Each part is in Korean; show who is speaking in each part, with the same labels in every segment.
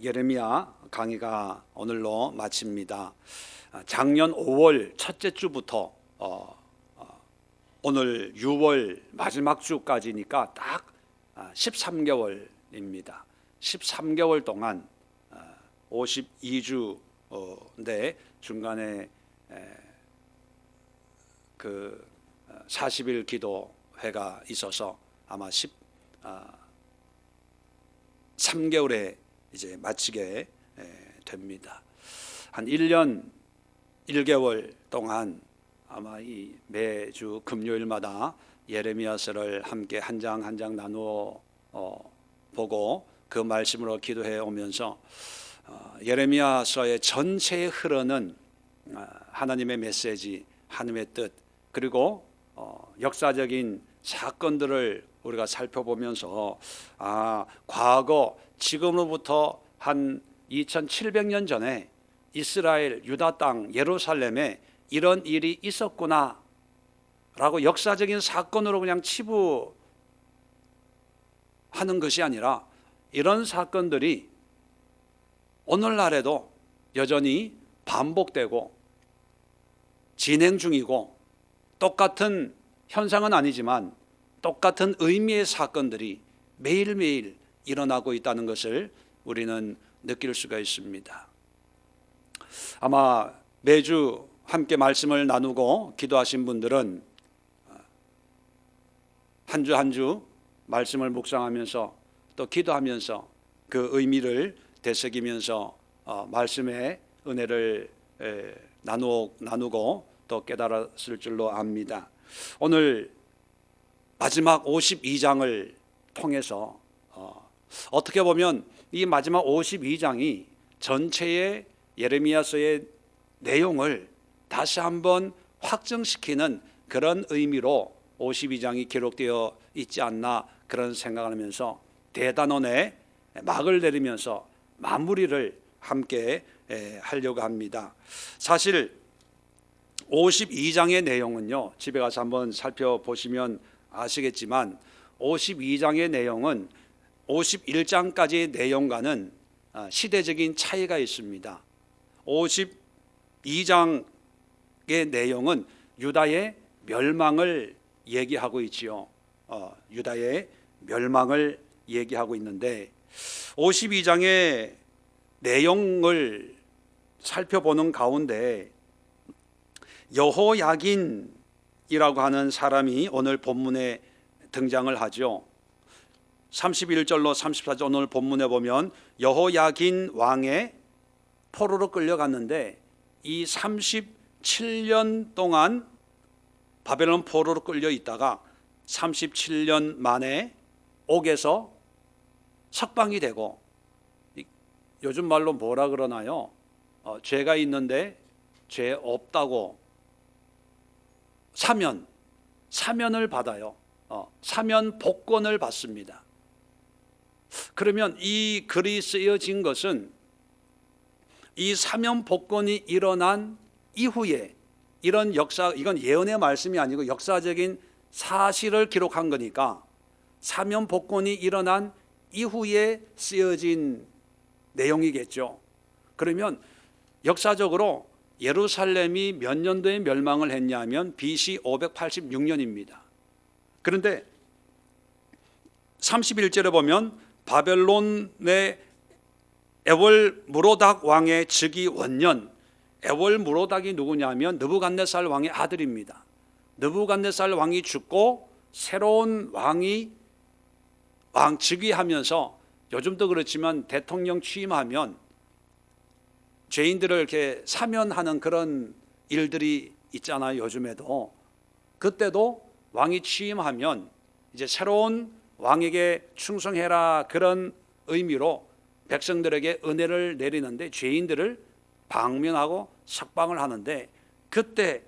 Speaker 1: 예레미야 강의가 오늘로 마칩니다. 작년 5월 첫째 주부터 오늘 6월 마지막 주까지니까 딱 13개월입니다. 13개월 동안 52주인데 중간에 그 40일 기도회가 있어서 아마 3개월에 이제 마치게 됩니다. 한 1년 1개월 동안 아마 이 매주 금요일마다 예레미야서를 함께 한 장 한 장 나누어 보고 그 말씀으로 기도해 오면서 예레미야서의 전체에 흐르는 하나님의 메시지, 하나님의 뜻, 그리고 역사적인 사건들을 우리가 살펴보면서 과거 지금으로부터 한 2700년 전에 이스라엘 유다 땅 예루살렘에 이런 일이 있었구나 라고 역사적인 사건으로 그냥 치부하는 것이 아니라 이런 사건들이 오늘날에도 여전히 반복되고 진행 중이고 똑같은 현상은 아니지만 똑같은 의미의 사건들이 매일매일 일어나고 있다는 것을 우리는 느낄 수가 있습니다. 아마 매주 함께 말씀을 나누고 기도하신 분들은 한 주 한 주 말씀을 묵상하면서 또 기도하면서 그 의미를 되새기면서 말씀의 은혜를 나누고 또 깨달았을 줄로 압니다. 오늘 마지막 52장을 통해서 어떻게 보면 이 마지막 52장이 전체의 예레미야서의 내용을 다시 한번 확정시키는 그런 의미로 52장이 기록되어 있지 않나 그런 생각을 하면서 대단원의 막을 내리면서 마무리를 함께 하려고 합니다. 사실 52장의 내용은요, 집에 가서 한번 살펴보시면 아시겠지만 52장의 내용은 51장까지의 내용과는 시대적인 차이가 있습니다. 52장의 내용은 유다의 멸망을 얘기하고 있지요. 유다의 멸망을 얘기하고 있는데 52장의 내용을 살펴보는 가운데 여호야긴이라고 하는 사람이 오늘 본문에 등장을 하죠. 31절로 34절 오늘 본문에 보면 여호야긴 왕의 포로로 끌려갔는데 이 37년 동안 바벨론 포로로 끌려 있다가 37년 만에 옥에서 석방이 되고, 요즘 말로 뭐라 그러나요? 죄가 있는데 죄 없다고 사면을 받아요. 사면 복권을 받습니다. 그러면 이 글이 쓰여진 것은 이 사면 복권이 일어난 이후에 이런 역사, 이건 예언의 말씀이 아니고 역사적인 사실을 기록한 거니까 사면 복권이 일어난 이후에 쓰여진 내용이겠죠. 그러면 역사적으로 예루살렘이 몇 년도에 멸망을 했냐면 BC 586년입니다. 그런데 31절에 보면 바벨론의 에월무로닥 왕의 즉위 원년, 에월무로닥이 누구냐면 느부갓네살 왕의 아들입니다. 느부갓네살 왕이 죽고 새로운 왕 즉위하면서, 요즘도 그렇지만 대통령 취임하면 죄인들을 이렇게 사면하는 그런 일들이 있잖아요. 요즘에도. 그때도 왕이 취임하면 이제 새로운 왕에게 충성해라 그런 의미로 백성들에게 은혜를 내리는데 죄인들을 방면하고 석방을 하는데, 그때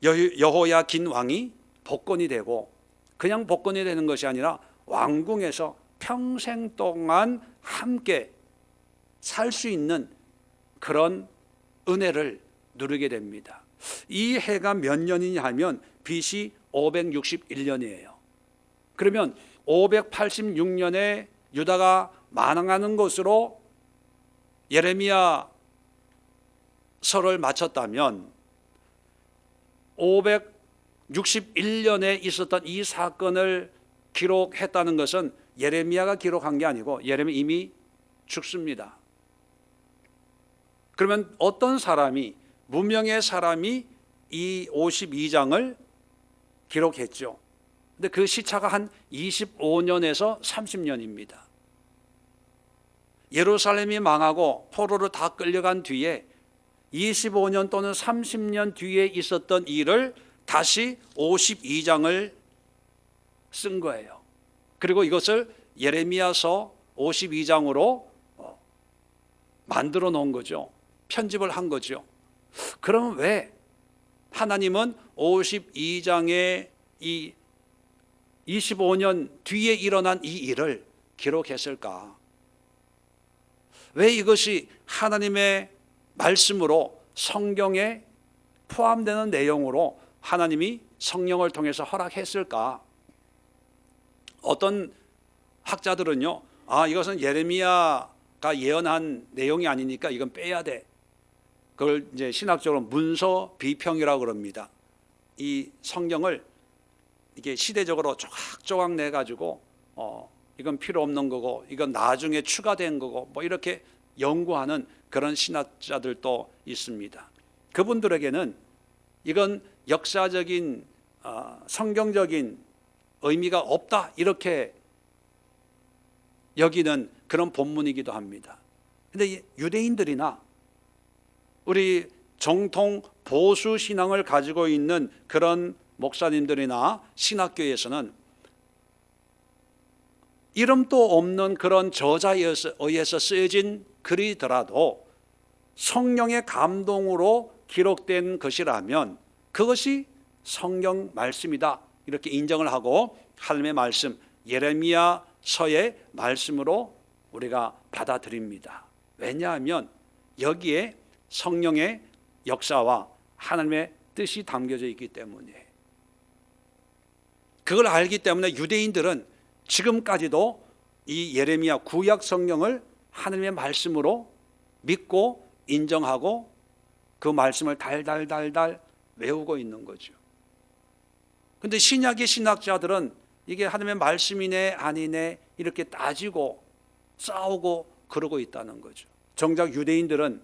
Speaker 1: 여호야긴 왕이 복권이 되고, 그냥 복권이 되는 것이 아니라 왕궁에서 평생 동안 함께 살 수 있는 그런 은혜를 누리게 됩니다. 이 해가 몇 년이냐 하면 BC 561년이에요. 그러면 586년에 유다가 만행하는 것으로 예레미야서를 마쳤다면 561년에 있었던 이 사건을 기록했다는 것은 예레미야가 기록한 게 아니고 예레미야 이미 죽습니다. 그러면 어떤 사람이, 무명의 사람이 이 52장을 기록했죠. 근데 그 시차가 한 25년에서 30년입니다. 예루살렘이 망하고 포로로 다 끌려간 뒤에 25년 또는 30년 뒤에 있었던 일을 다시 52장을 쓴 거예요. 그리고 이것을 예레미야서 52장으로 만들어 놓은 거죠. 편집을 한 거죠. 그럼 왜 하나님은 52장의 이 25년 뒤에 일어난 이 일을 기록했을까? 왜 이것이 하나님의 말씀으로 성경에 포함되는 내용으로 하나님이 성령을 통해서 허락했을까? 어떤 학자들은요, 이것은 예레미야가 예언한 내용이 아니니까 이건 빼야 돼. 그걸 이제 신학적으로 문서 비평이라고 그럽니다. 이 성경을 이게 시대적으로 조각조각 내 가지고 이건 필요 없는 거고 이건 나중에 추가된 거고 뭐 이렇게 연구하는 그런 신학자들도 있습니다. 그분들에게는 이건 역사적인 성경적인 의미가 없다 이렇게 여기는 그런 본문이기도 합니다. 그런데 유대인들이나 우리 정통 보수 신앙을 가지고 있는 그런 목사님들이나 신학교에서는 이름도 없는 그런 저자에 의해서 쓰여진 글이더라도 성령의 감동으로 기록된 것이라면 그것이 성경 말씀이다 이렇게 인정을 하고 하나님의 말씀, 예레미야서의 말씀으로 우리가 받아들입니다. 왜냐하면 여기에 성령의 역사와 하나님의 뜻이 담겨져 있기 때문에, 그걸 알기 때문에 유대인들은 지금까지도 이 예레미야 구약 성경을 하나님의 말씀으로 믿고 인정하고 그 말씀을 달달달달 외우고 있는 거죠. 그런데 신약의 신학자들은 이게 하나님의 말씀이네 아니네 이렇게 따지고 싸우고 그러고 있다는 거죠. 정작 유대인들은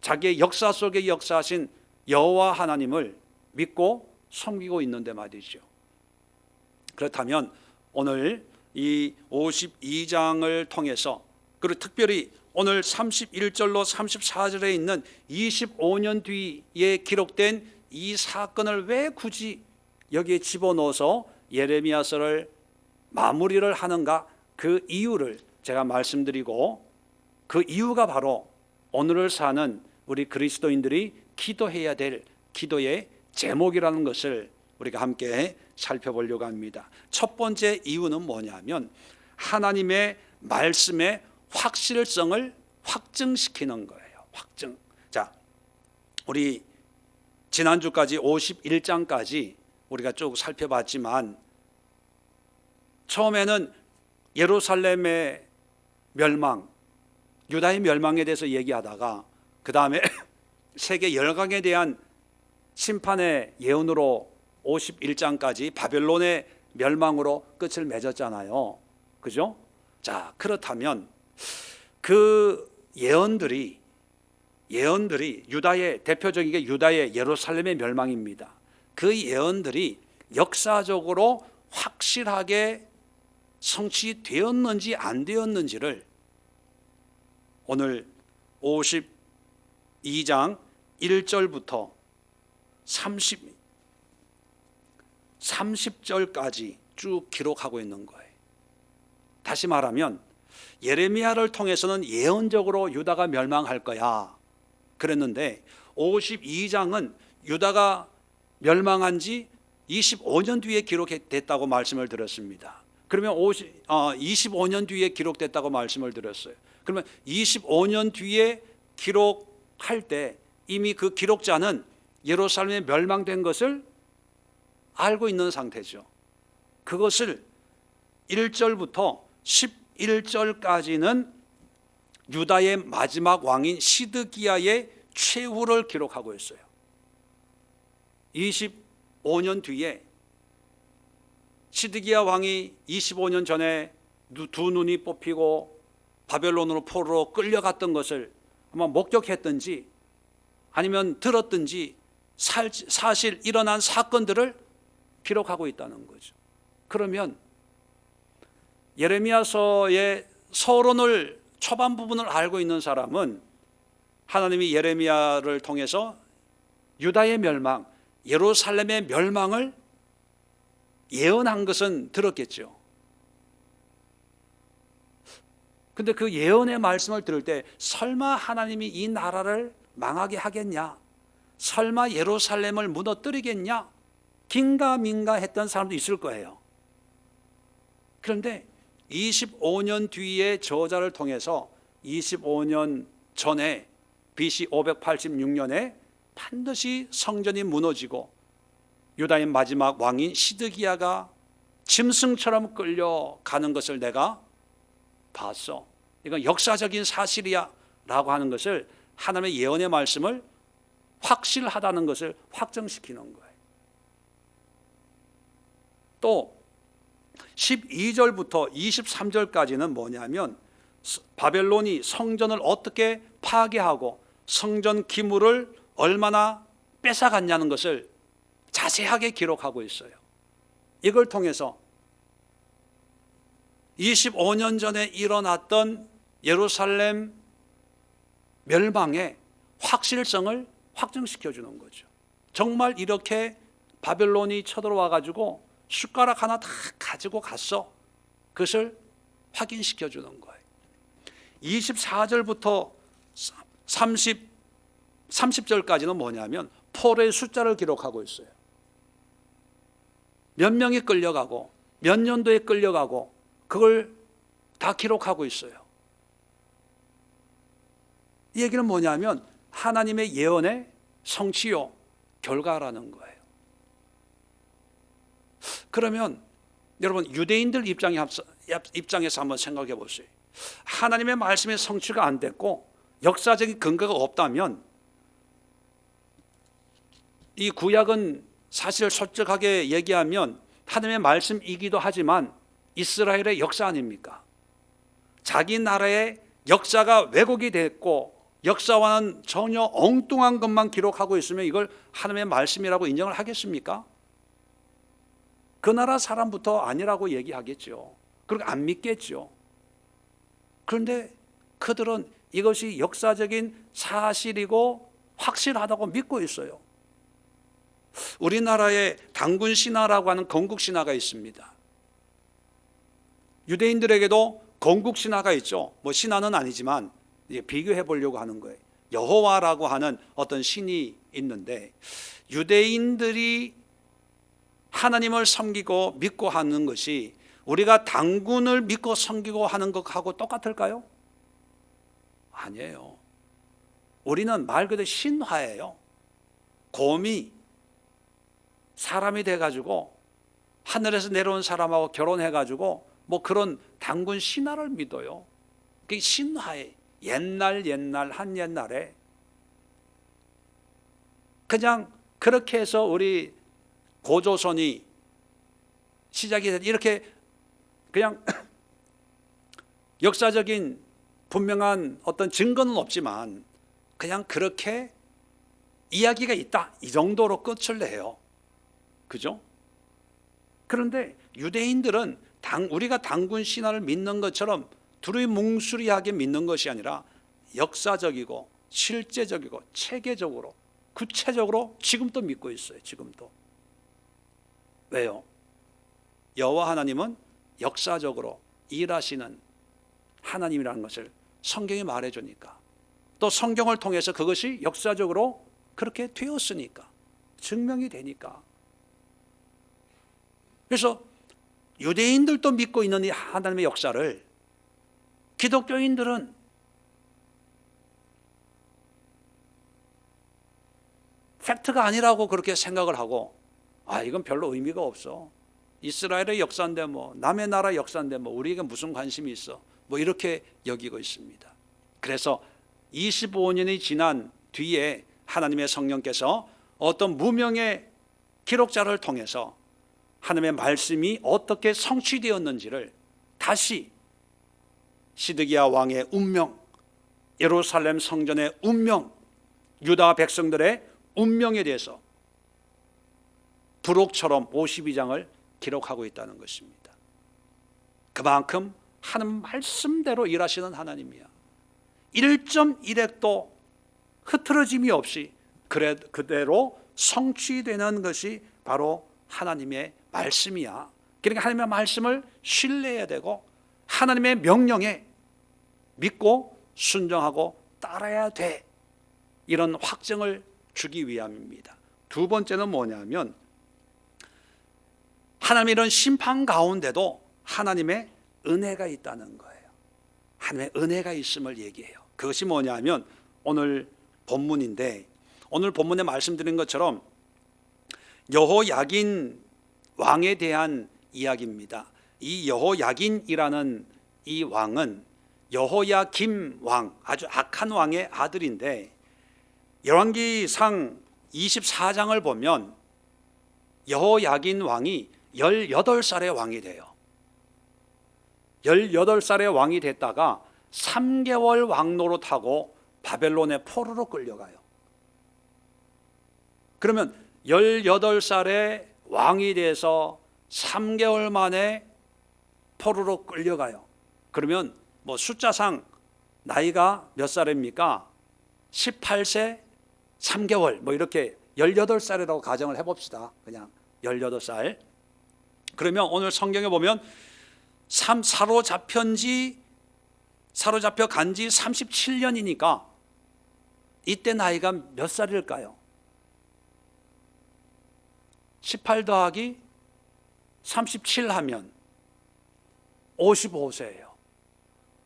Speaker 1: 자기의 역사 속에 역사하신 여호와 하나님을 믿고 섬기고 있는데 말이죠. 그렇다면 오늘 이 52장을 통해서, 그리고 특별히 오늘 31절로 34절에 있는 25년 뒤에 기록된 이 사건을 왜 굳이 여기에 집어넣어서 예레미야서를 마무리를 하는가, 그 이유를 제가 말씀드리고, 그 이유가 바로 오늘을 사는 우리 그리스도인들이 기도해야 될 기도의 제목이라는 것을 우리가 함께 살펴보려고 합니다. 첫 번째 이유는 뭐냐면 하나님의 말씀의 확실성을 확증시키는 거예요. 확증. 자, 우리 지난주까지 51장까지 우리가 쭉 살펴봤지만 처음에는 예루살렘의 멸망, 유다의 멸망에 대해서 얘기하다가 그 다음에 세계 열강에 대한 심판의 예언으로 51장까지 바벨론의 멸망으로 끝을 맺었잖아요. 그죠? 자, 그렇다면 그 예언들이 유다의 대표적인 게 유다의 예루살렘의 멸망입니다. 그 예언들이 역사적으로 확실하게 성취되었는지 안 되었는지를 오늘 52장 1절부터 30절까지 쭉 기록하고 있는 거예요. 다시 말하면 예레미야를 통해서는 예언적으로 유다가 멸망할 거야 그랬는데 52장은 유다가 멸망한 지 25년 뒤에 기록됐다고 말씀을 드렸습니다. 그러면 25년 뒤에 기록됐다고 말씀을 드렸어요. 그러면 25년 뒤에 기록할 때 이미 그 기록자는 예루살렘에 멸망된 것을 알고 있는 상태죠. 그것을 1절부터 21절까지는 유다의 마지막 왕인 시드기야의 최후를 기록하고 있어요. 25년 뒤에 시드기야 왕이 25년 전에 두 눈이 뽑히고 바벨론으로 포로로 끌려갔던 것을 아마 목격했든지 아니면 들었든지 사실 일어난 사건들을 기록하고 있다는 거죠. 그러면 예레미야서의 서론을 초반 부분을 알고 있는 사람은 하나님이 예레미야를 통해서 유다의 멸망, 예루살렘의 멸망을 예언한 것은 들었겠죠. 근데 그 예언의 말씀을 들을 때 설마 하나님이 이 나라를 망하게 하겠냐? 설마 예루살렘을 무너뜨리겠냐? 긴가민가 했던 사람도 있을 거예요. 그런데 25년 뒤에 저자를 통해서 25년 전에 BC 586년에 반드시 성전이 무너지고 유다의 마지막 왕인 시드기야가 짐승처럼 끌려가는 것을 내가 봤어. 이건 역사적인 사실이야 라고 하는 것을 하나님의 예언의 말씀을 확실하다는 것을 확정시키는 거예요. 또 12절부터 23절까지는 뭐냐면 바벨론이 성전을 어떻게 파괴하고 성전 기물을 얼마나 뺏어갔냐는 것을 자세하게 기록하고 있어요. 이걸 통해서 25년 전에 일어났던 예루살렘 멸망의 확실성을 확정시켜 주는 거죠. 정말 이렇게 바벨론이 쳐들어와 가지고 숟가락 하나 다 가지고 갔어. 그것을 확인시켜 주는 거예요. 24절부터 30절까지는 뭐냐면 포로의 숫자를 기록하고 있어요. 몇 명이 끌려가고 몇 년도에 끌려가고 그걸 다 기록하고 있어요. 이 얘기는 뭐냐면 하나님의 예언의 성취요 결과라는 거예요. 그러면 여러분 유대인들 입장에서 한번 생각해 보세요. 하나님의 말씀의 성취가 안 됐고 역사적인 근거가 없다면 이 구약은 사실 솔직하게 얘기하면 하나님의 말씀이기도 하지만 이스라엘의 역사 아닙니까? 자기 나라의 역사가 왜곡이 됐고 역사와는 전혀 엉뚱한 것만 기록하고 있으면 이걸 하나님의 말씀이라고 인정을 하겠습니까? 그 나라 사람부터 아니라고 얘기하겠죠. 그리고 안 믿겠죠. 그런데 그들은 이것이 역사적인 사실이고 확실하다고 믿고 있어요. 우리나라에 단군 신화라고 하는 건국 신화가 있습니다. 유대인들에게도 건국 신화가 있죠. 뭐 신화는 아니지만 비교해 보려고 하는 거예요. 여호와라고 하는 어떤 신이 있는데 유대인들이 하나님을 섬기고 믿고 하는 것이 우리가 단군을 믿고 섬기고 하는 것하고 똑같을까요? 아니에요. 우리는 말 그대로 신화예요. 곰이 사람이 돼가지고 하늘에서 내려온 사람하고 결혼해가지고 뭐 그런 단군 신화를 믿어요. 그게 신화예요. 옛날 한 옛날에 그냥 그렇게 해서 우리 고조선이 시작이 됐 이렇게 그냥 역사적인 분명한 어떤 증거는 없지만 그냥 그렇게 이야기가 있다 이 정도로 끝을 내요. 그죠? 그런데 유대인들은 우리가 단군 신화를 믿는 것처럼 두루뭉술하게 믿는 것이 아니라 역사적이고 실제적이고 체계적으로 구체적으로 지금도 믿고 있어요. 지금도. 왜요? 여호와 하나님은 역사적으로 일하시는 하나님이라는 것을 성경이 말해주니까 또 성경을 통해서 그것이 역사적으로 그렇게 되었으니까 증명이 되니까 그래서 유대인들도 믿고 있는 이 하나님의 역사를 기독교인들은 팩트가 아니라고 그렇게 생각을 하고 이건 별로 의미가 없어. 이스라엘의 역사인데 뭐 남의 나라 역사인데 뭐 우리에게 무슨 관심이 있어. 뭐 이렇게 여기고 있습니다. 그래서 25년이 지난 뒤에 하나님의 성령께서 어떤 무명의 기록자를 통해서 하나님의 말씀이 어떻게 성취되었는지를 다시 시드기야 왕의 운명, 예루살렘 성전의 운명, 유다 백성들의 운명에 대해서 부록처럼 52장을 기록하고 있다는 것입니다. 그만큼 하나님 말씀대로 일하시는 하나님이야. 1.1핵도 흐트러짐이 없이 그대로 성취되는 것이 바로 하나님의 말씀이야. 그러니까 하나님의 말씀을 신뢰해야 되고 하나님의 명령에 믿고 순종하고 따라야 돼. 이런 확증을 주기 위함입니다. 두 번째는 뭐냐면 하나님의 이런 심판 가운데도 하나님의 은혜가 있다는 거예요. 하나님의 은혜가 있음을 얘기해요. 그것이 뭐냐면 오늘 본문인데, 오늘 본문에 말씀드린 것처럼 여호야긴 왕에 대한 이야기입니다. 이 여호야긴이라는 이 왕은 여호야김 왕, 아주 악한 왕의 아들인데, 열왕기상 24장을 보면 여호야긴 왕이 18살의 왕이 돼요. 18살의 왕이 됐다가 3개월 왕노릇하고 바벨론의 포로로 끌려가요. 그러면 18살의 왕이 돼서 3개월 만에 포로로 끌려가요. 그러면 뭐 숫자상 나이가 몇 살입니까? 18세 3개월 뭐 이렇게 18살이라고 가정을 해봅시다. 그냥 18살. 그러면 오늘 성경에 보면 사로잡혀 간 지 37년이니까 이때 나이가 몇 살일까요? 18 더하기 37 하면 55세예요.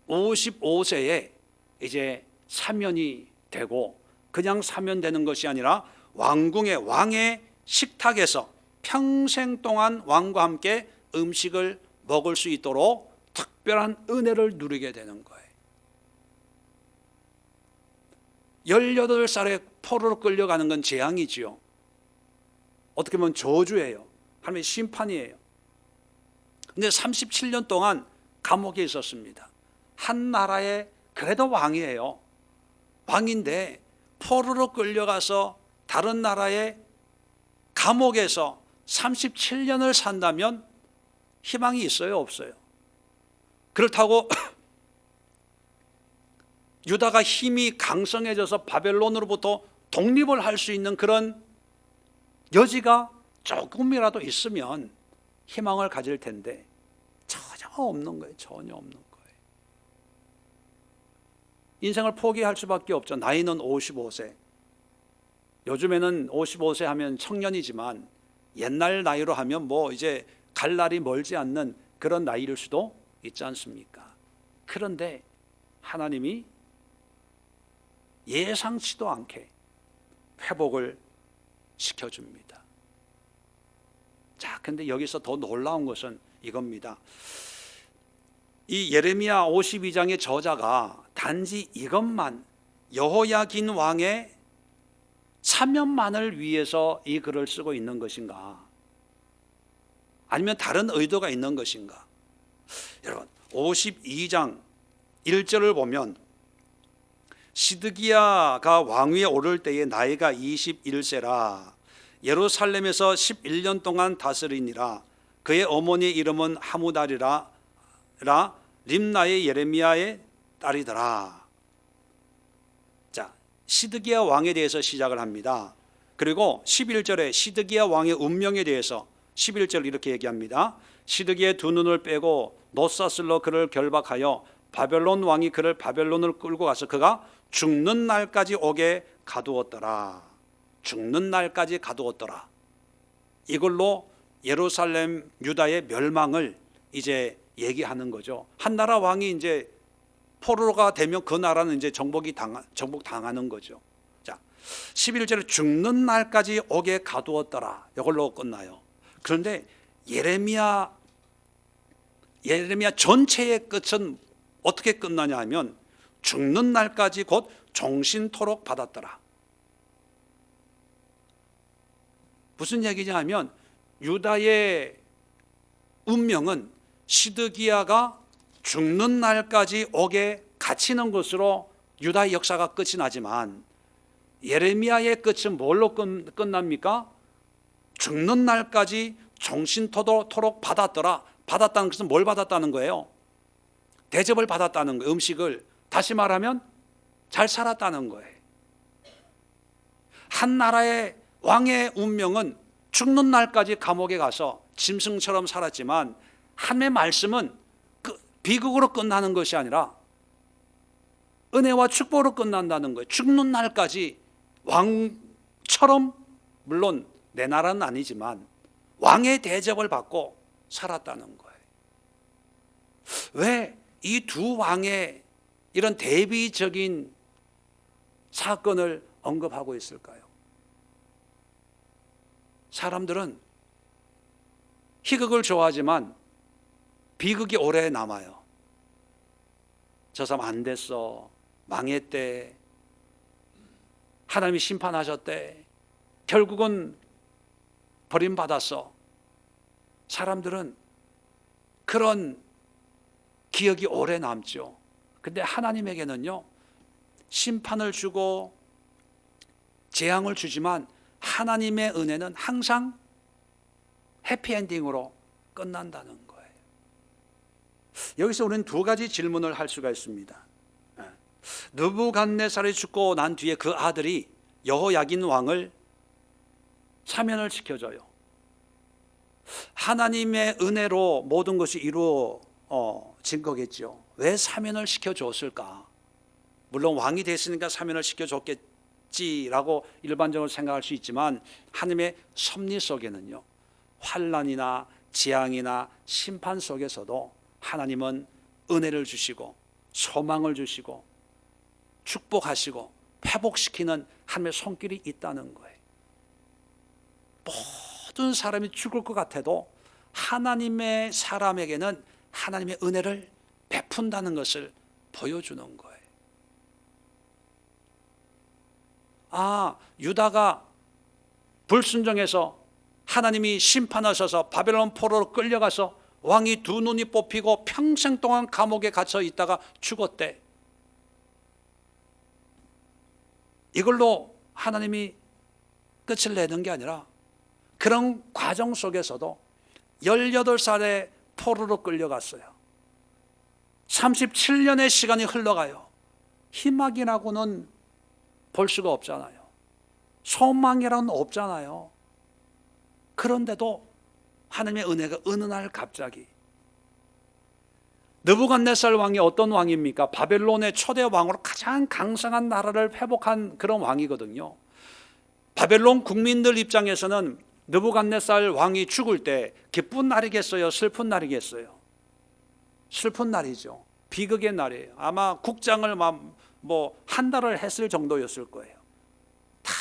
Speaker 1: 55세에 이제 사면이 되고, 그냥 사면되는 것이 아니라 왕의 식탁에서 평생 동안 왕과 함께 음식을 먹을 수 있도록 특별한 은혜를 누리게 되는 거예요. 18살에 포로로 끌려가는 건 재앙이지요. 어떻게 보면 저주예요. 하나님의 심판이에요. 근데 37년 동안 감옥에 있었습니다. 한 나라의 그래도 왕이에요. 왕인데 포로로 끌려가서 다른 나라의 감옥에서 37년을 산다면 희망이 있어요, 없어요? 그렇다고 유다가 힘이 강성해져서 바벨론으로부터 독립을 할 수 있는 그런 여지가 조금이라도 있으면 희망을 가질 텐데 전혀 없는 거예요. 전혀 없는 거예요. 인생을 포기할 수밖에 없죠. 나이는 55세. 요즘에는 55세 하면 청년이지만 옛날 나이로 하면 뭐 이제 갈 날이 멀지 않는 그런 나이일 수도 있지 않습니까? 그런데 하나님이 예상치도 않게 회복을 시켜줍니다. 자, 근데 여기서 더 놀라운 것은 이겁니다. 이 예레미야 52장의 저자가 단지 이것만, 여호야긴 왕의 사면만을 위해서 이 글을 쓰고 있는 것인가? 아니면 다른 의도가 있는 것인가? 여러분, 52장 1절을 보면 시드기야가 왕위에 오를 때에 나이가 21세라 예루살렘에서 11년 동안 다스리니라. 그의 어머니의 이름은 하무달이라 림나의 예레미야의 딸이더라. 자, 시드기야 왕에 대해서 시작을 합니다. 그리고 11절에 시드기야 왕의 운명에 대해서 11절 이렇게 얘기합니다. 시드기야의 두 눈을 빼고 노사슬로 그를 결박하여 바벨론 왕이 그를 바벨론을 끌고 가서 그가 죽는 날까지 오게 가두었더라. 죽는 날까지 가두었더라. 이걸로 예루살렘 유다의 멸망을 이제 얘기하는 거죠. 한 나라 왕이 이제 포로가 되면 그 나라는 이제 정복당하는 거죠. 자, 11절에 죽는 날까지 오게 가두었더라. 이걸로 끝나요. 그런데 예레미야 전체의 끝은 어떻게 끝나냐 하면 죽는 날까지 곧 종신토록 받았더라. 무슨 얘기냐 하면 유다의 운명은 시드기야가 죽는 날까지 옥에 갇히는 것으로 유다의 역사가 끝이 나지만 예레미야의 끝은 뭘로 끝납니까? 죽는 날까지 종신토록 받았더라. 받았다는 것은 뭘 받았다는 거예요? 대접을 받았다는 거예요. 음식을. 다시 말하면 잘 살았다는 거예요. 한 나라의 왕의 운명은 죽는 날까지 감옥에 가서 짐승처럼 살았지만 하나님의 말씀은 비극으로 끝나는 것이 아니라 은혜와 축복으로 끝난다는 거예요. 죽는 날까지 왕처럼, 물론 내 나라는 아니지만 왕의 대접을 받고 살았다는 거예요. 왜 이 두 왕의 이런 대비적인 사건을 언급하고 있을까요? 사람들은 희극을 좋아하지만 비극이 오래 남아요. 저 사람 안 됐어, 망했대, 하나님이 심판하셨대, 결국은 버림받았어. 사람들은 그런 기억이 오래 남죠. 근데 하나님에게는요, 심판을 주고 재앙을 주지만 하나님의 은혜는 항상 해피엔딩으로 끝난다는 거예요. 여기서 우리는 두 가지 질문을 할 수가 있습니다. 느부갓네살이 죽고 난 뒤에 그 아들이 여호야긴 왕을 사면을 시켜줘요. 하나님의 은혜로 모든 것이 이루어진 거겠죠. 왜 사면을 시켜줬을까? 물론 왕이 됐으니까 사면을 시켜줬겠지라고 일반적으로 생각할 수 있지만 하나님의 섭리 속에는요, 환난이나 재앙이나 심판 속에서도 하나님은 은혜를 주시고 소망을 주시고 축복하시고 회복시키는 하나님의 손길이 있다는 거예요. 모든 사람이 죽을 것 같아도 하나님의 사람에게는 하나님의 은혜를 베푼다는 것을 보여주는 거예요. 유다가 불순종해서 하나님이 심판하셔서 바벨론 포로로 끌려가서 왕이 두 눈이 뽑히고 평생 동안 감옥에 갇혀 있다가 죽었대. 이걸로 하나님이 끝을 내는 게 아니라 그런 과정 속에서도 18살에 포로로 끌려갔어요. 37년의 시간이 흘러가요. 희망이라고는 볼 수가 없잖아요. 소망이라고는 없잖아요. 그런데도 하나님의 은혜가 어느 날 갑자기, 느부갓네살 왕이 어떤 왕입니까? 바벨론의 초대 왕으로 가장 강성한 나라를 회복한 그런 왕이거든요. 바벨론 국민들 입장에서는 느부갓네살 왕이 죽을 때 기쁜 날이겠어요? 슬픈 날이겠어요? 슬픈 날이죠. 비극의 날이에요. 아마 국장을 한 달을 했을 정도였을 거예요. 다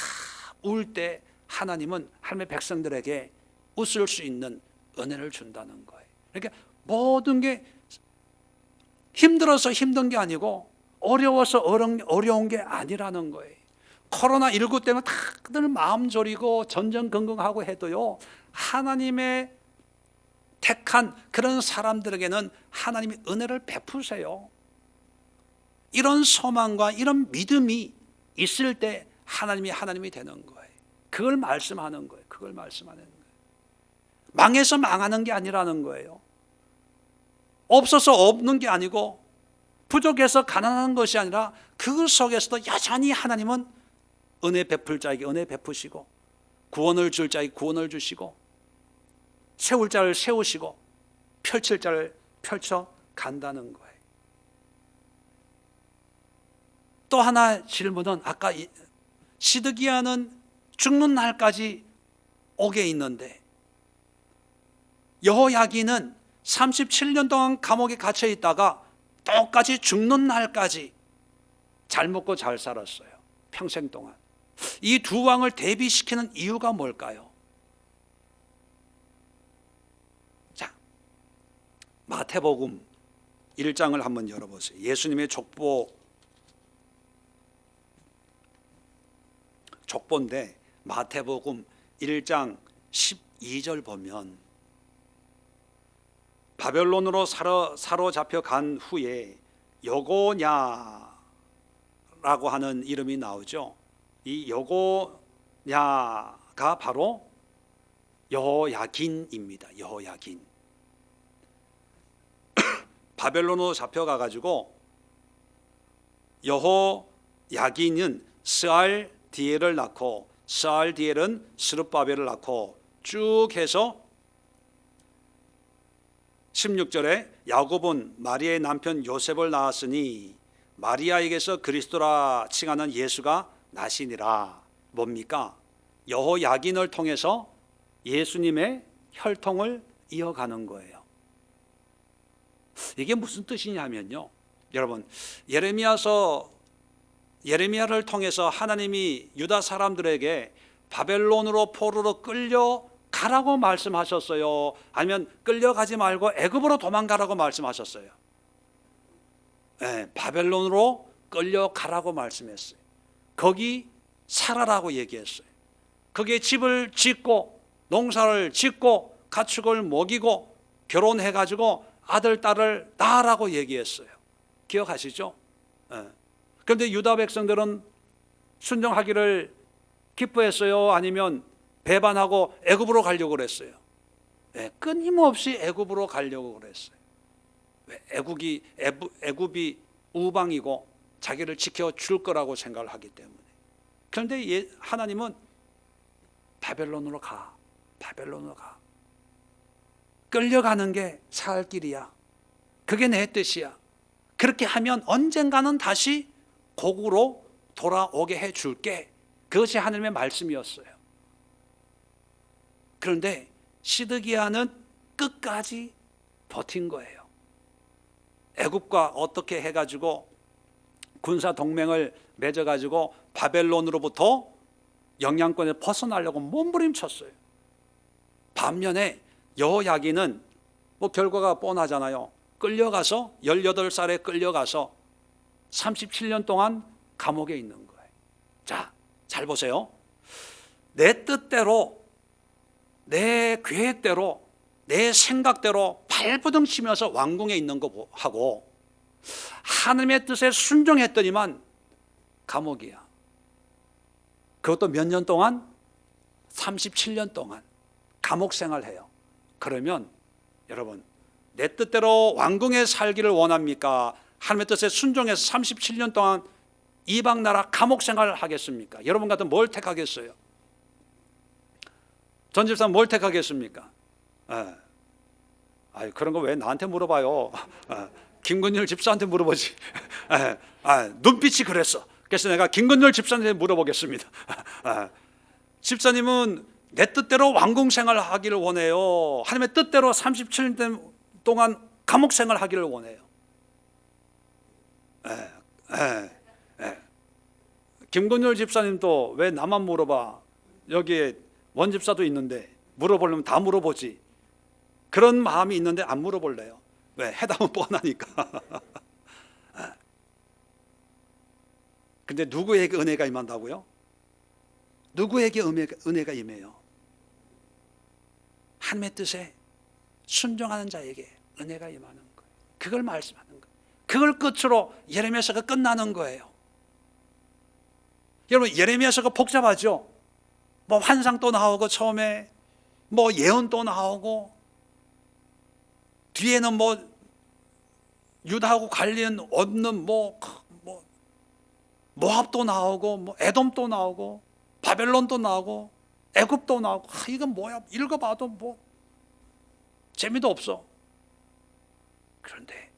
Speaker 1: 울 때 하나님은 하나님의 백성들에게 웃을 수 있는 은혜를 준다는 거예요. 그러니까 모든 게 힘들어서 힘든 게 아니고 어려워서 어려운 게 아니라는 거예요. 코로나19 때문에 다들 마음 졸이고 전전긍긍하고 해도요, 하나님의 택한 그런 사람들에게는 하나님이 은혜를 베푸세요. 이런 소망과 이런 믿음이 있을 때 하나님이 되는 거예요. 그걸 말씀하는 거예요. 그걸 말씀하는 거예요. 망해서 망하는 게 아니라는 거예요. 없어서 없는 게 아니고 부족해서 가난한 것이 아니라 그 속에서도 여전히 하나님은 은혜 베풀 자에게 은혜 베푸시고 구원을 줄 자에게 구원을 주시고 세울 자를 세우시고 펼칠 자를 펼쳐 간다는 거예요. 또 하나 질문은, 아까 시드기야는 죽는 날까지 옥에 있는데 여호야긴은 37년 동안 감옥에 갇혀 있다가 똑같이 죽는 날까지 잘 먹고 잘 살았어요. 평생 동안. 이 두 왕을 대비시키는 이유가 뭘까요? 자, 마태복음 1장을 한번 열어보세요. 예수님의 족보인데 마태복음 1장 12절 보면 바벨론으로 사로잡혀 간 후에 여고냐라고 하는 이름이 나오죠. 이 여고냐가 바로 여호야긴입니다. 여호야긴. 바벨론으로 잡혀가 가지고 여호야긴은 스알디엘을 낳고 스알디엘은 스룹바벨을 낳고 쭉 해서 16절에 야곱은 마리아의 남편 요셉을 낳았으니 마리아에게서 그리스도라 칭하는 예수가 나시니라. 뭡니까? 여호야긴을 통해서 예수님의 혈통을 이어가는 거예요. 이게 무슨 뜻이냐면요, 여러분, 예레미야를 통해서 하나님이 유다 사람들에게 바벨론으로 포로로 끌려가라고 말씀하셨어요? 아니면 끌려가지 말고 애굽으로 도망가라고 말씀하셨어요? 네, 바벨론으로 끌려가라고 말씀했어요. 거기 살아라고 얘기했어요. 거기에 집을 짓고 농사를 짓고 가축을 먹이고 결혼해가지고 아들 딸을 낳으라고 얘기했어요. 기억하시죠? 네. 그런데 유다 백성들은 순종하기를 기뻐했어요? 아니면 배반하고 애굽으로 가려고 그랬어요? 네, 끊임없이 애굽으로 가려고 그랬어요. 애굽이 우방이고 자기를 지켜줄 거라고 생각을 하기 때문에. 그런데 하나님은 바벨론으로 가. 끌려가는 게 살 길이야. 그게 내 뜻이야. 그렇게 하면 언젠가는 다시 고국으로 돌아오게 해줄게. 그것이 하나님의 말씀이었어요. 그런데 시드기야는 끝까지 버틴 거예요. 애굽과 어떻게 해가지고 군사 동맹을 맺어가지고 바벨론으로부터 영향권에 벗어나려고 몸부림쳤어요. 반면에 여호야긴은 뭐 결과가 뻔하잖아요. 끌려가서 18살에 끌려가서 37년 동안 감옥에 있는 거예요. 자, 잘 보세요. 내 뜻대로, 내 계획대로, 내 생각대로 발버둥 치면서 왕궁에 있는 거 하고 하나님의 뜻에 순종했더니만 감옥이야. 그것도 몇 년 동안? 37년 동안 감옥 생활해요. 그러면 여러분, 내 뜻대로 왕궁에 살기를 원합니까? 하나님의 뜻에 순종해서 37년 동안 이방 나라 감옥 생활을 하겠습니까? 여러분 같으면 뭘 택하겠어요? 전 집사는 뭘 택하겠습니까? 그런 거 왜 나한테 물어봐요? 김근율 집사한테 물어보지. 눈빛이 그랬어. 그래서 내가 김근율 집사한테 물어보겠습니다. 집사님은 내 뜻대로 왕궁 생활을 하기를 원해요? 하나님의 뜻대로 37년 동안 감옥 생활을 하기를 원해요? 김근율 집사님도 왜 나만 물어봐? 여기에 원 집사도 있는데 물어보려면 다 물어보지. 그런 마음이 있는데 안 물어볼래요. 왜? 해답은 뻔하니까. 근데 누구에게 은혜가 임한다고요? 누구에게 은혜가 임해요? 하나님의 뜻에 순종하는 자에게 은혜가 임하는 거예요. 그걸 말씀하는 거예요. 그걸 끝으로 예레미야서가 끝나는 거예요. 여러분, 예레미야서가 복잡하죠? 뭐 환상도 나오고 처음에 뭐 예언도 나오고 뒤에는 뭐 유다하고 관련 없는 모압도 나오고 뭐 에돔도 나오고 바벨론도 나오고 애굽도 나오고 이건 뭐야? 읽어봐도 뭐 재미도 없어. 그런데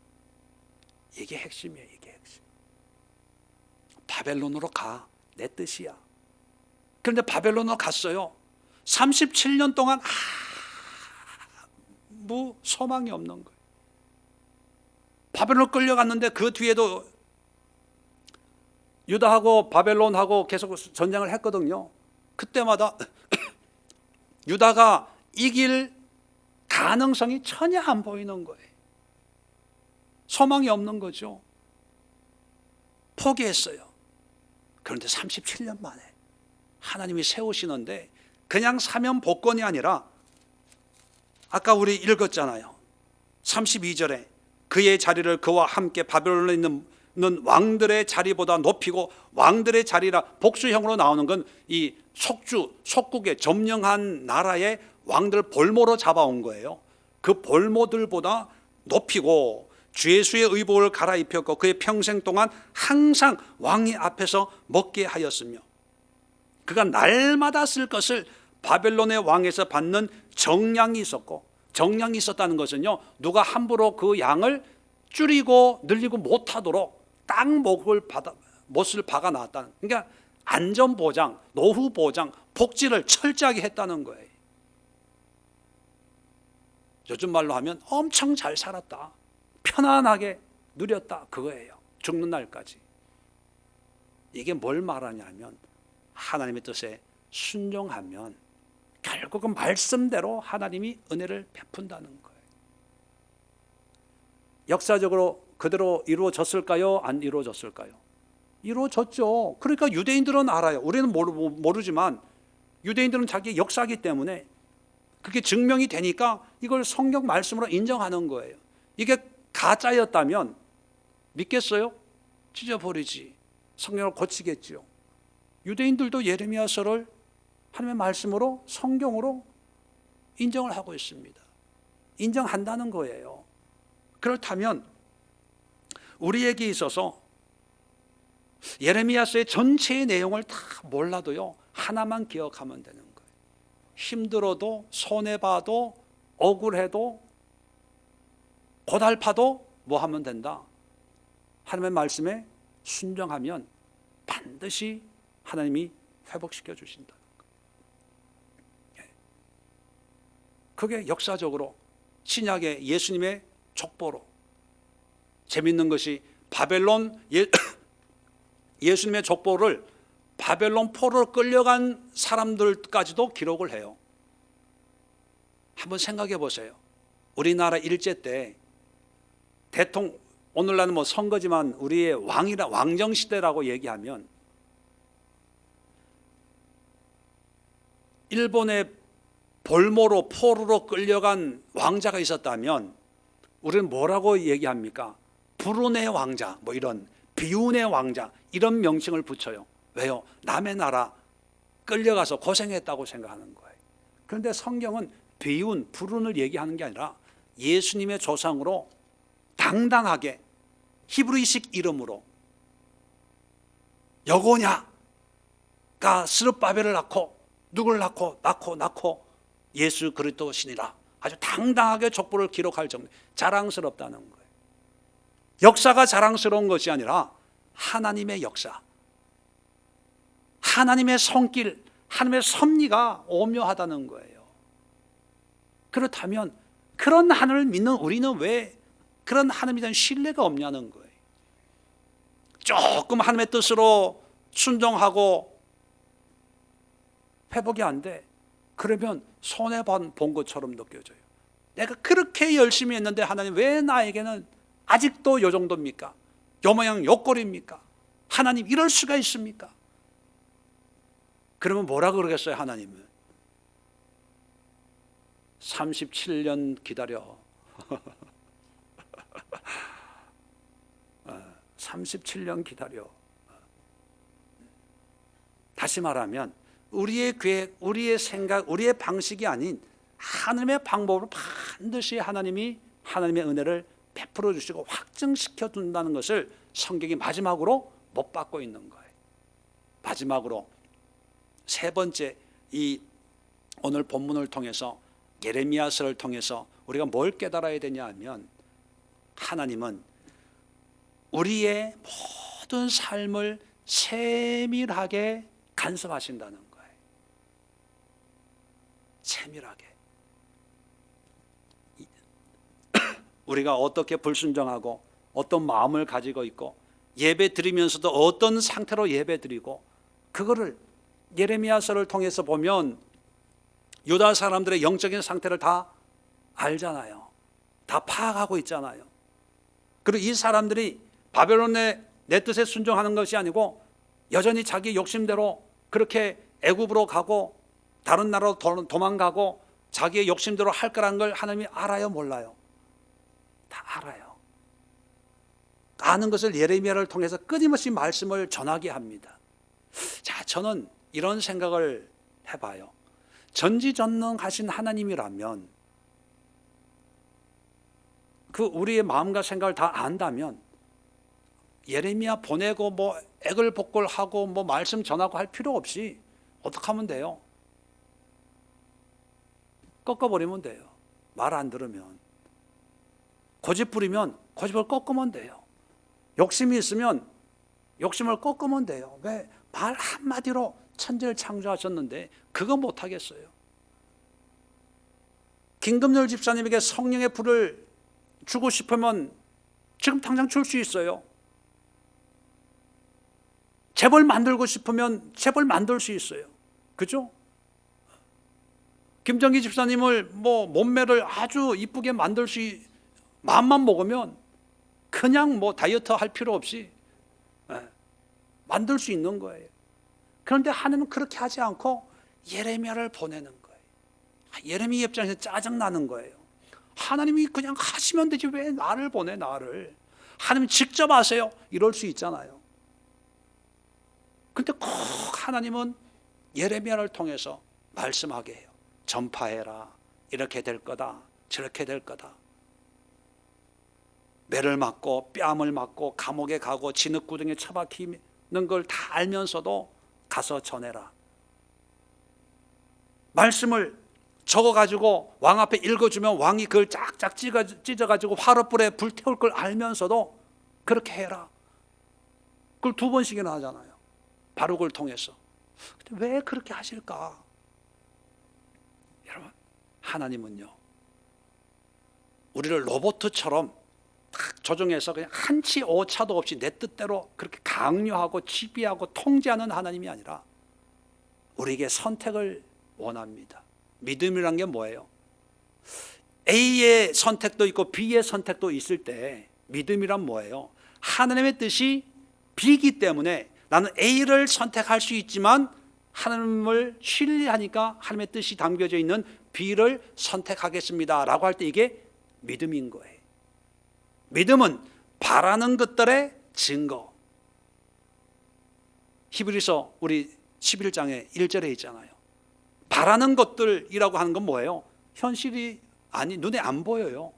Speaker 1: 이게 핵심이에요. 이게 핵심. 바벨론으로 가. 내 뜻이야. 그런데 바벨론으로 갔어요. 37년 동안 아무 소망이 없는 거예요. 바벨론 끌려갔는데 그 뒤에도 유다하고 바벨론하고 계속 전쟁을 했거든요. 그때마다 유다가 이길 가능성이 전혀 안 보이는 거예요. 소망이 없는 거죠. 포기했어요. 그런데 37년 만에 하나님이 세우시는데 그냥 사면 복권이 아니라 아까 우리 읽었잖아요. 32절에 그의 자리를 그와 함께 바벨론에 있는 왕들의 자리보다 높이고, 왕들의 자리라 복수형으로 나오는 건 이 속국의 점령한 나라의 왕들 볼모로 잡아온 거예요. 그 볼모들보다 높이고 주 예수의 의복을 갈아입혔고 그의 평생 동안 항상 왕의 앞에서 먹게 하였으며 그가 날마다 쓸 것을 바벨론의 왕에서 받는 정량이 있었고, 정량이 있었다는 것은요, 누가 함부로 그 양을 줄이고 늘리고 못하도록 딱 못을 박아 놨다는, 그러니까 안전보장, 노후보장, 복지를 철저하게 했다는 거예요. 요즘 말로 하면 엄청 잘 살았다, 편안하게 누렸다, 그거예요. 죽는 날까지. 이게 뭘 말하냐면 하나님의 뜻에 순종하면 결국은 말씀대로 하나님이 은혜를 베푼다는 거예요. 역사적으로 그대로 이루어졌을까요? 안 이루어졌을까요? 이루어졌죠. 그러니까 유대인들은 알아요. 우리는 모르지만 유대인들은 자기 역사이기 때문에 그게 증명이 되니까 이걸 성경 말씀으로 인정하는 거예요. 이게 가짜였다면 믿겠어요? 찢어버리지. 성경을 고치겠지요. 유대인들도 예레미야서를 하나님의 말씀으로, 성경으로 인정을 하고 있습니다. 인정한다는 거예요. 그렇다면 우리에게 있어서 예레미야서의 전체의 내용을 다 몰라도요, 하나만 기억하면 되는 거예요. 힘들어도, 손해봐도, 억울해도, 고달파도 뭐 하면 된다? 하나님의 말씀에 순종하면 반드시 하나님이 회복시켜 주신다. 그게 역사적으로 신약의 예수님의 족보로. 재밌는 것이 바벨론 예수님의 족보를 바벨론 포로로 끌려간 사람들까지도 기록을 해요. 한번 생각해 보세요. 우리나라 일제 때 대통령, 오늘날은 뭐 선거지만 우리의 왕정 시대라고 얘기하면 일본의 볼모로 포로로 끌려간 왕자가 있었다면 우리는 뭐라고 얘기합니까? 불운의 왕자, 뭐 이런 비운의 왕자, 이런 명칭을 붙여요. 왜요? 남의 나라 끌려가서 고생했다고 생각하는 거예요. 그런데 성경은 비운, 불운을 얘기하는 게 아니라 예수님의 조상으로 당당하게 히브리식 이름으로 여고냐가 스룹바벨을 낳고 누굴 낳고 예수 그리스도시니라, 아주 당당하게 족보를 기록할 정도, 자랑스럽다는 거예요. 역사가 자랑스러운 것이 아니라 하나님의 역사, 하나님의 손길, 하나님의 섭리가 오묘하다는 거예요. 그렇다면 그런 하나님을 믿는 우리는 왜 그런 하나님에 대한 신뢰가 없냐는 거예요. 조금 하나님의 뜻으로 순종하고 회복이 안 돼. 그러면 손해본 것처럼 느껴져요. 내가 그렇게 열심히 했는데 하나님 왜 나에게는 아직도 요 정도입니까? 요 모양 요 꼴입니까? 하나님 이럴 수가 있습니까? 그러면 뭐라 그러겠어요, 하나님은? 37년 기다려. 37년 기다려. 다시 말하면 우리의 계획, 우리의 생각, 우리의 방식이 아닌 하나님의 방법으로 반드시 하나님이 하나님의 은혜를 베풀어 주시고 확증시켜 준다는 것을 성경이 마지막으로 못 받고 있는 거예요. 마지막으로 세 번째, 이 오늘 본문을 통해서, 예레미야서를 통해서 우리가 뭘 깨달아야 되냐 하면 하나님은 우리의 모든 삶을 세밀하게 간섭하신다는 거예요. 세밀하게. 우리가 어떻게 불순종하고 어떤 마음을 가지고 있고 예배 드리면서도 어떤 상태로 예배 드리고, 그거를 예레미야서를 통해서 보면 유다 사람들의 영적인 상태를 다 알잖아요. 다 파악하고 있잖아요. 그리고 이 사람들이 바벨론의 내 뜻에 순종하는 것이 아니고 여전히 자기 욕심대로 그렇게 애굽으로 가고 다른 나라로 도망가고 자기의 욕심대로 할 거란 걸 하나님이 알아요, 몰라요? 다 알아요. 아는 것을 예레미야를 통해서 끊임없이 말씀을 전하게 합니다. 자, 저는 이런 생각을 해봐요. 전지전능하신 하나님이라면 그 우리의 마음과 생각을 다 안다면 예레미야 보내고 뭐 애걸복걸하고 뭐 말씀 전하고 할 필요 없이 어떻게 하면 돼요? 꺾어버리면 돼요. 말 안 들으면. 고집 부리면 고집을 꺾으면 돼요. 욕심이 있으면 욕심을 꺾으면 돼요. 왜? 말 한마디로 천지를 창조하셨는데 그거 못하겠어요. 김금열 집사님에게 성령의 불을 주고 싶으면 지금 당장 줄 수 있어요. 재벌 만들고 싶으면 재벌 만들 수 있어요. 그죠? 김정기 집사님을 뭐 몸매를 아주 이쁘게 만들 수 마음만 먹으면 그냥 뭐 다이어트 할 필요 없이 만들 수 있는 거예요. 그런데 하나님은 그렇게 하지 않고 예레미야를 보내는 거예요. 예레미야 입장에서 짜증나는 거예요. 하나님이 그냥 하시면 되지 왜 나를 보내, 나를. 하나님 직접 하세요. 이럴 수 있잖아요. 근데 꼭 하나님은 예레미야를 통해서 말씀하게 해요. 전파해라. 이렇게 될 거다. 저렇게 될 거다. 매를 맞고 뺨을 맞고 감옥에 가고 진흙구덩이에 처박히는 걸 다 알면서도 가서 전해라. 말씀을 적어가지고 왕 앞에 읽어주면 왕이 그걸 쫙쫙 찢어가지고 화롯불에 불태울 걸 알면서도 그렇게 해라. 그걸 2번씩이나 하잖아요. 바룩을 통해서. 근데 왜 그렇게 하실까? 여러분, 하나님은요, 우리를 로봇처럼 딱 조정해서 그냥 한치 오차도 없이 내 뜻대로 그렇게 강요하고 지배하고 통제하는 하나님이 아니라 우리에게 선택을 원합니다. 믿음이란 게 뭐예요? A의 선택도 있고 B의 선택도 있을 때 믿음이란 뭐예요? 하나님의 뜻이 B이기 때문에 나는 A를 선택할 수 있지만 하나님을 신뢰하니까 하나님의 뜻이 담겨져 있는 B를 선택하겠습니다 라고 할 때 이게 믿음인 거예요. 믿음은 바라는 것들의 증거. 히브리서 우리 11장에 1절에 있잖아요. 바라는 것들이라고 하는 건 뭐예요? 현실이 눈에 안 보여요.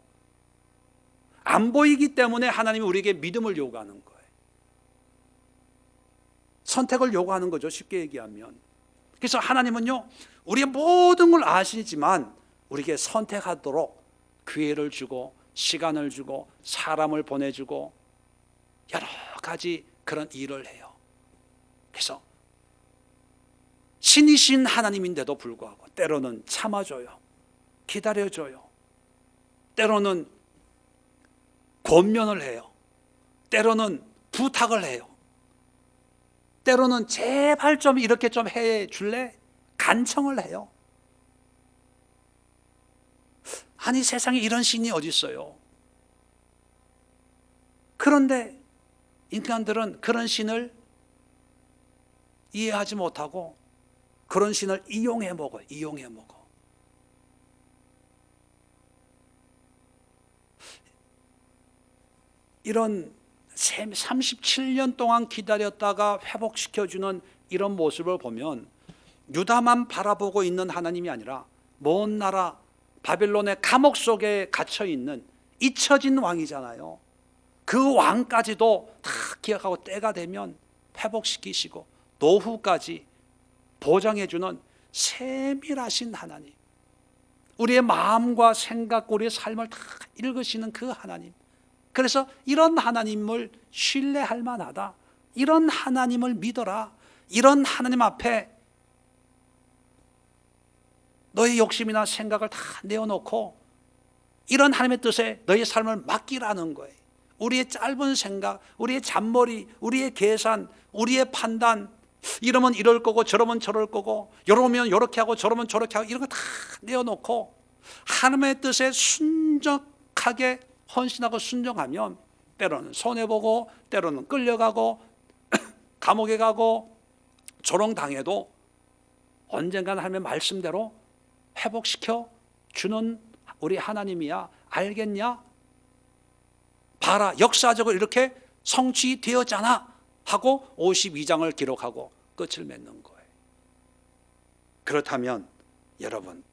Speaker 1: 안 보이기 때문에 하나님이 우리에게 믿음을 요구하는 거예요. 선택을 요구하는 거죠, 쉽게 얘기하면. 그래서 하나님은요, 우리의 모든 걸 아시지만 우리에게 선택하도록 기회를 주고 시간을 주고 사람을 보내주고 여러 가지 그런 일을 해요. 그래서 신이신 하나님인데도 불구하고 때로는 참아줘요. 기다려줘요. 때로는 권면을 해요. 때로는 부탁을 해요. 때로는 제발 좀 이렇게 좀 해줄래? 간청을 해요. 아니, 세상에 이런 신이 어디 있어요? 그런데 인간들은 그런 신을 이해하지 못하고 그런 신을 이용해 먹어요. 이용해 먹어. 이런 37년 동안 기다렸다가 회복시켜주는 이런 모습을 보면 유다만 바라보고 있는 하나님이 아니라 먼 나라 바벨론의 감옥 속에 갇혀있는 잊혀진 왕이잖아요. 그 왕까지도 다 기억하고 때가 되면 회복시키시고 노후까지 보장해주는 세밀하신 하나님, 우리의 마음과 생각과 우리의 삶을 다 읽으시는 그 하나님. 그래서 이런 하나님을 신뢰할 만하다, 이런 하나님을 믿어라, 이런 하나님 앞에 너의 욕심이나 생각을 다 내어놓고 이런 하나님의 뜻에 너의 삶을 맡기라는 거예요. 우리의 짧은 생각, 우리의 잔머리, 우리의 계산, 우리의 판단, 이러면 이럴 거고 저러면 저럴 거고 이러면 이렇게 하고 저러면 저렇게 하고 이런 거 다 내어놓고 하나님의 뜻에 순적하게 헌신하고 순종하면 때로는 손해보고 때로는 끌려가고 감옥에 가고 조롱당해도 언젠가는 하나님의 말씀대로 회복시켜 주는 우리 하나님이야. 알겠냐? 봐라, 역사적으로 이렇게 성취되었잖아 하고 52장을 기록하고 끝을 맺는 거예요. 그렇다면 여러분,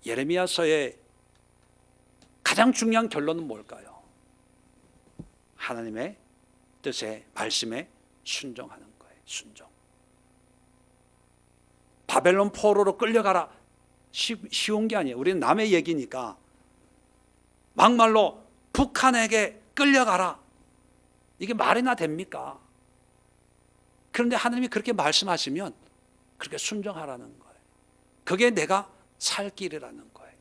Speaker 1: 예레미야서의 가장 중요한 결론은 뭘까요? 하나님의 뜻에, 말씀에 순종하는 거예요. 순종. 바벨론 포로로 끌려가라, 쉬운 게 아니에요. 우리는 남의 얘기니까. 막말로 북한에게 끌려가라, 이게 말이나 됩니까? 그런데 하나님이 그렇게 말씀하시면 그렇게 순종하라는 거예요. 그게 내가 살 길이라는 거예요.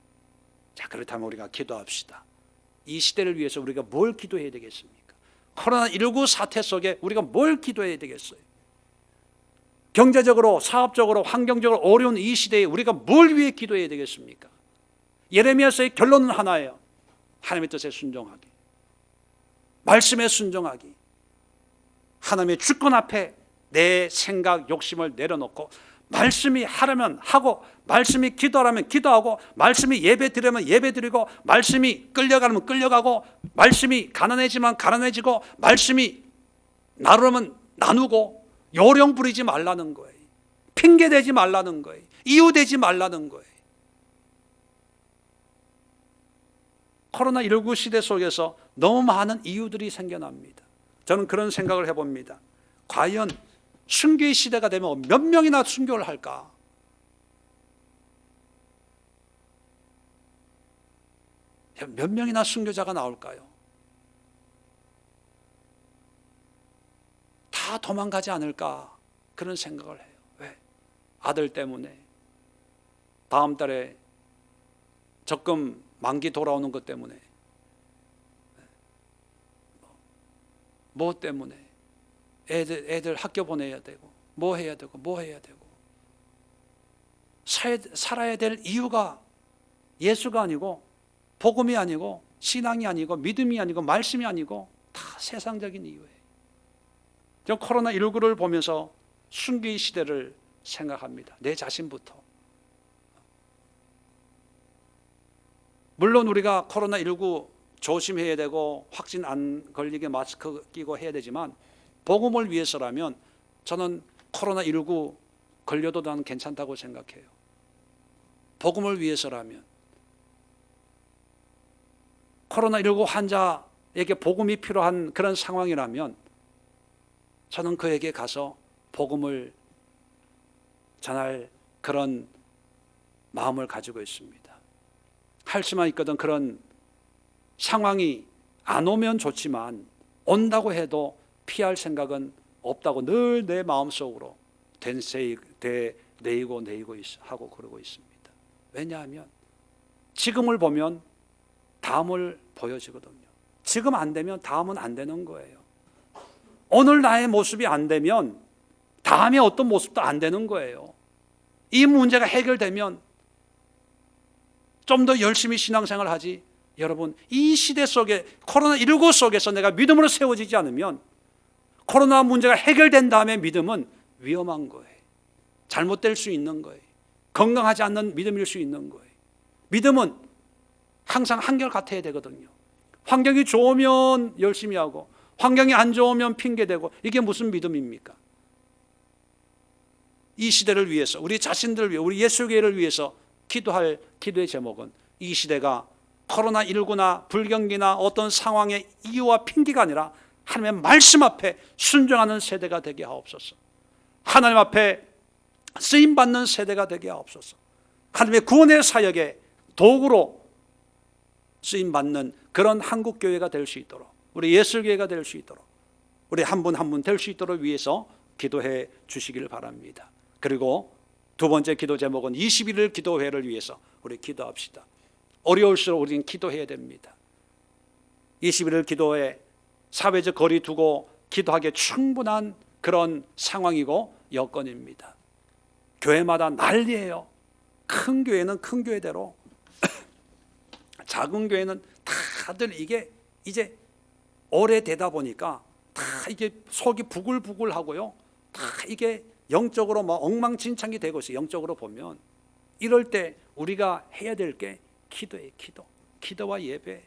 Speaker 1: 자, 그렇다면 우리가 기도합시다. 이 시대를 위해서 우리가 뭘 기도해야 되겠습니까? 코로나19 사태 속에 우리가 뭘 기도해야 되겠어요? 경제적으로, 사업적으로, 환경적으로 어려운 이 시대에 우리가 뭘 위해 기도해야 되겠습니까? 예레미야서의 결론은 하나예요. 하나님의 뜻에 순종하기, 말씀에 순종하기. 하나님의 주권 앞에 내 생각, 욕심을 내려놓고 말씀이 하려면 하고, 말씀이 기도하라면 기도하고, 말씀이 예배 드리면 예배 드리고, 말씀이 끌려가면 끌려가고, 말씀이 가난해지면 가난해지고, 말씀이 나누면 나누고, 요령 부리지 말라는 거예요. 핑계 대지 말라는 거예요. 이유 대지 말라는 거예요. 코로나19 시대 속에서 너무 많은 이유들이 생겨납니다. 저는 그런 생각을 해봅니다. 과연 순교의 시대가 되면 몇 명이나 순교를 할까? 몇 명이나 순교자가 나올까요? 다 도망가지 않을까? 그런 생각을 해요. 왜? 아들 때문에, 다음 달에 적금 만기 돌아오는 것 때문에, 뭐 때문에, 애들 학교 보내야 되고, 뭐 해야 되고, 뭐 해야 되고, 살아야 될 이유가 예수가 아니고, 복음이 아니고, 신앙이 아니고, 믿음이 아니고, 말씀이 아니고, 다 세상적인 이유예요. 저 코로나19를 보면서 순교의 시대를 생각합니다. 내 자신부터. 물론 우리가 코로나19 조심해야 되고 확진 안 걸리게 마스크 끼고 해야 되지만, 복음을 위해서라면 저는 코로나19 걸려도 난 괜찮다고 생각해요. 복음을 위해서라면, 코로나19 환자에게 복음이 필요한 그런 상황이라면 저는 그에게 가서 복음을 전할 그런 마음을 가지고 있습니다. 할 수만 있거든 그런 상황이 안 오면 좋지만, 온다고 해도 피할 생각은 없다고 늘 내 마음속으로 내이고 하고 그러고 있습니다. 왜냐하면 지금을 보면 다음을 보여지거든요. 지금 안 되면 다음은 안 되는 거예요. 오늘 나의 모습이 안 되면 다음에 어떤 모습도 안 되는 거예요. 이 문제가 해결되면 좀 더 열심히 신앙생활을 하지. 여러분, 이 시대 속에, 코로나19 속에서 내가 믿음으로 세워지지 않으면, 코로나 문제가 해결된 다음에 믿음은 위험한 거예요. 잘못될 수 있는 거예요. 건강하지 않는 믿음일 수 있는 거예요. 믿음은 항상 한결같아야 되거든요. 환경이 좋으면 열심히 하고, 환경이 안 좋으면 핑계대고, 이게 무슨 믿음입니까? 이 시대를 위해서, 우리 자신들을 위해, 우리 예수교회를 위해서 기도할 기도의 제목은, 이 시대가 코로나19나 불경기나 어떤 상황의 이유와 핑계가 아니라 하나님의 말씀 앞에 순종하는 세대가 되게 하옵소서. 하나님 앞에 쓰임받는 세대가 되게 하옵소서. 하나님의 구원의 사역에 도구로 쓰임받는 그런 한국교회가 될 수 있도록, 우리 예술교회가 될 수 있도록, 우리 한 분 한 분 될 수 있도록 위해서 기도해 주시기를 바랍니다. 그리고 두 번째 기도 제목은 21일 기도회를 위해서 우리 기도합시다. 어려울수록 우리는 기도해야 됩니다. 21일 기도회, 사회적 거리 두고 기도하기에 충분한 그런 상황이고 여건입니다. 교회마다 난리예요. 큰 교회는 큰 교회대로, 작은 교회는 다들 이게 이제 오래되다 보니까 다 이게 속이 부글부글하고요. 다 이게 영적으로 뭐 엉망진창이 되고 있어요. 영적으로 보면. 이럴 때 우리가 해야 될 게 기도예요. 기도와 예배.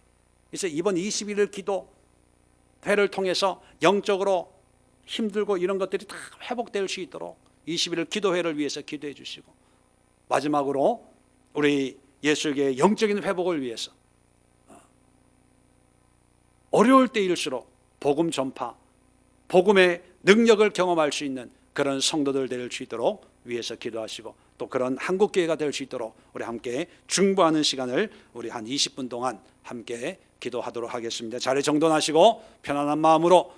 Speaker 1: 그래서 이번 21일 기도회를 통해서 영적으로 힘들고 이런 것들이 다 회복될 수 있도록 21일 기도회를 위해서 기도해 주시고, 마지막으로 우리 예수교의 영적인 회복을 위해서 어려울 때일수록 복음 전파, 복음의 능력을 경험할 수 있는 그런 성도들 될 수 있도록 위해서 기도하시고, 또 그런 한국교회가 될 수 있도록 우리 함께 중보하는 시간을 우리 한 20분 동안 함께 기도하도록 하겠습니다. 자리 정돈하시고 편안한 마음으로